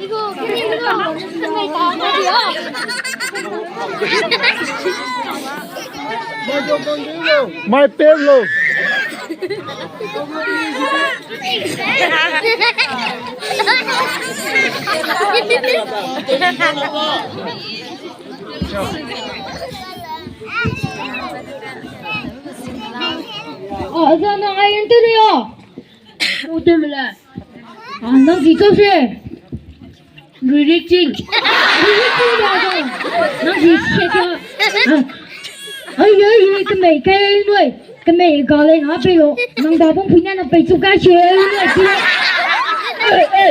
이거 정말 다음이야. My pelo. 어서 나가긴 들어요. 뭐 때문에? 아, 난 기껏해. 리릭징. 리릭징이라고. 난 기껏해. ơi cái mày cái nuôi cái mày gọi lên nó bây giờ nông đào bông phi nha nó bị chụp cá chê nuôi kia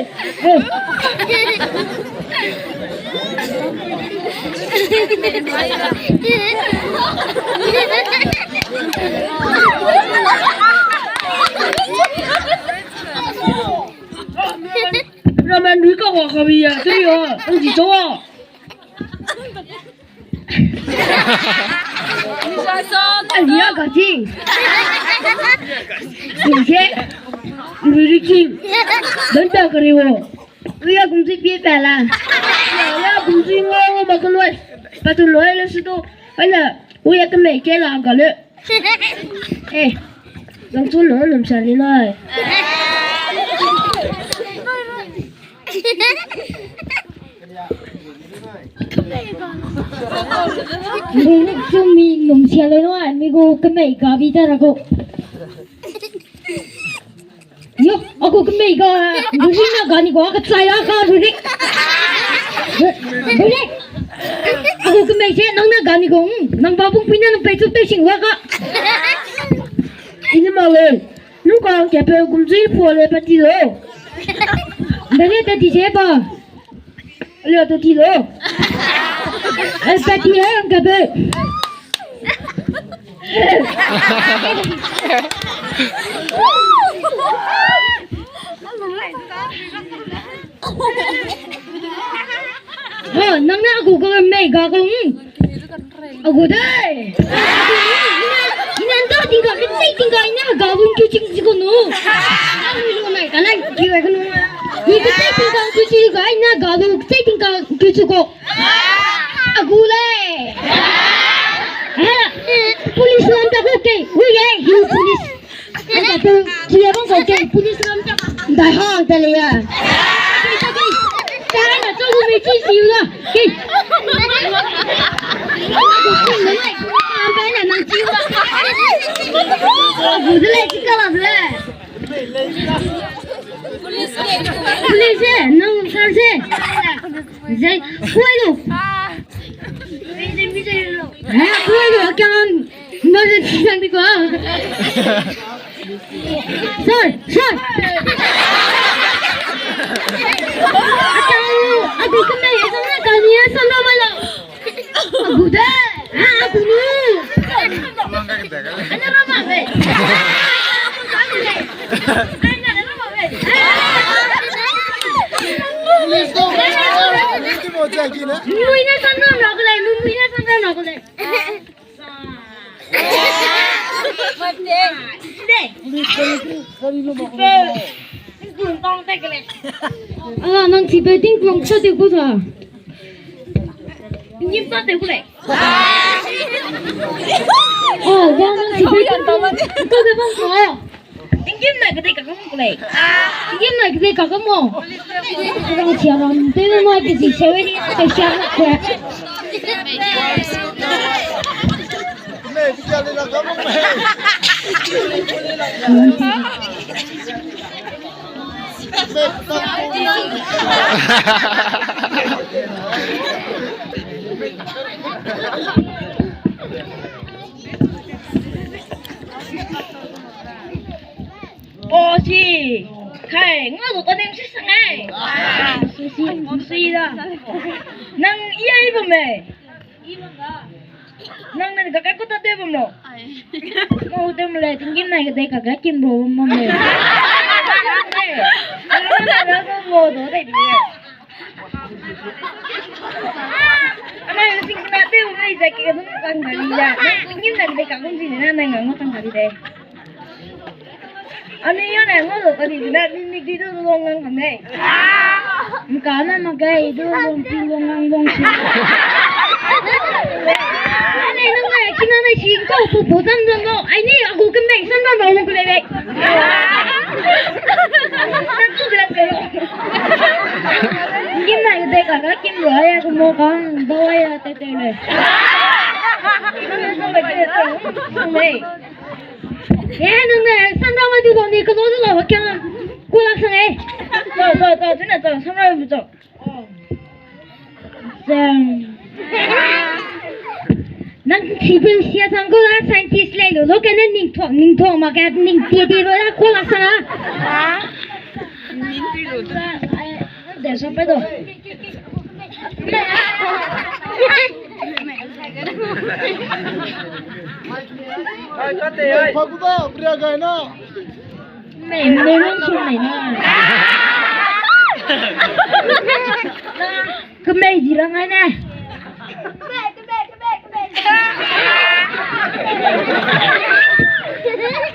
rồi mà nuôi có hoạt cái gì à cái gì à ông chỉ cho 아니야 같이 이제 우리 집 넌다 그리고 우리가 공주 비에발라 야 공주 뭐 먹을래 바도 로엘을 수도 아니야 우리가 그 매개라 안 갈래 에 영준 너는 살리나 좀 넘치려는 아니고 근데 이거 비다라고 요 아고 근데 이거 누구냐가 아니고 아까 짜야가 그래 그래 아고 근데 이제 너나가 아니고 난 바봉 피냐는 배쪽 대신 와가 이놈아 왜 누가 개표 kum주일 포를 받지도 내가 다 뒤져봐 Lừa tôi thi rồi. Em phải thi hết em cả bê. Nang na aku kau mei kau kau. Aku deh. Ini anda tinggal tinggal ini kau pun cuci kau nu. Aku ni kan kira kau nu. 이거 세팅강 규칙이가 있나 가도 세팅강 규칙고 아구래 police 남자고 오케이 왜야 이 police 내가 또 뒤에 본 오케이 police 남자 나하 달래야 자나 조금이 지시우라 이 아빠는 난 지우라 아구래 지가라래 Police, não faze. Zai, cuido. Cuido, kan não se sente igual. Sai. Aku kemana? Sana kalian sana mana? Aku dah. Aku nu. Ana mama be. Mumina sandal nakle. Ah, nang si beding kong sa tigo sa. Hindi pa tigo le. Oh, yang nang si beding kong ito bang ko. Ingin na kita kakak mo le. Ingin na kita kakak mo. Ang siaran, tayo mo ay kasi seven ay siaran ko. Ne, bicara na kamu. Osi, kai, ngau có đem sức sang ai? Sushi đó. Nang iya ibu me. Nang này cái có tao bông rồi. Mau tao lại tiếng kim này cái cái kim rồi mà mày. Nó có ngô đó đây đi. Anh này xin cái tiêu này cái cái nó tăng cái gì à? Tiếng kim này cái cái gì này này ngó tăng cái gì đây? Anh ấy này ngó được cái gì này đi đâu luôn ngang cái này. Cả nó mà cái đâu luôn ngang luôn. Anh này nó này khi nó này chỉ có bộ tâm rồi nó anh ấy aku cái mày sao nó nấu cái này nó cứ làm cái đó kim này cái cả kim rưỡi cũng mua con đôi tê tê này nó không phải cái không này nó này sao nó mà đi đâu đi cái đó là what kind cô lạc sang ấy rồi thế nào rồi sao rồi rồi nang civil sia sang ko la scientist le lo ke na ning thong ma ka ning ti ro la ko la sana ning ti ro de so pe do Ai có tiền ơi. Phật đó, bria gai na. Mày muốn xuống mày na. Cái mày gì đó ngay nè. Cái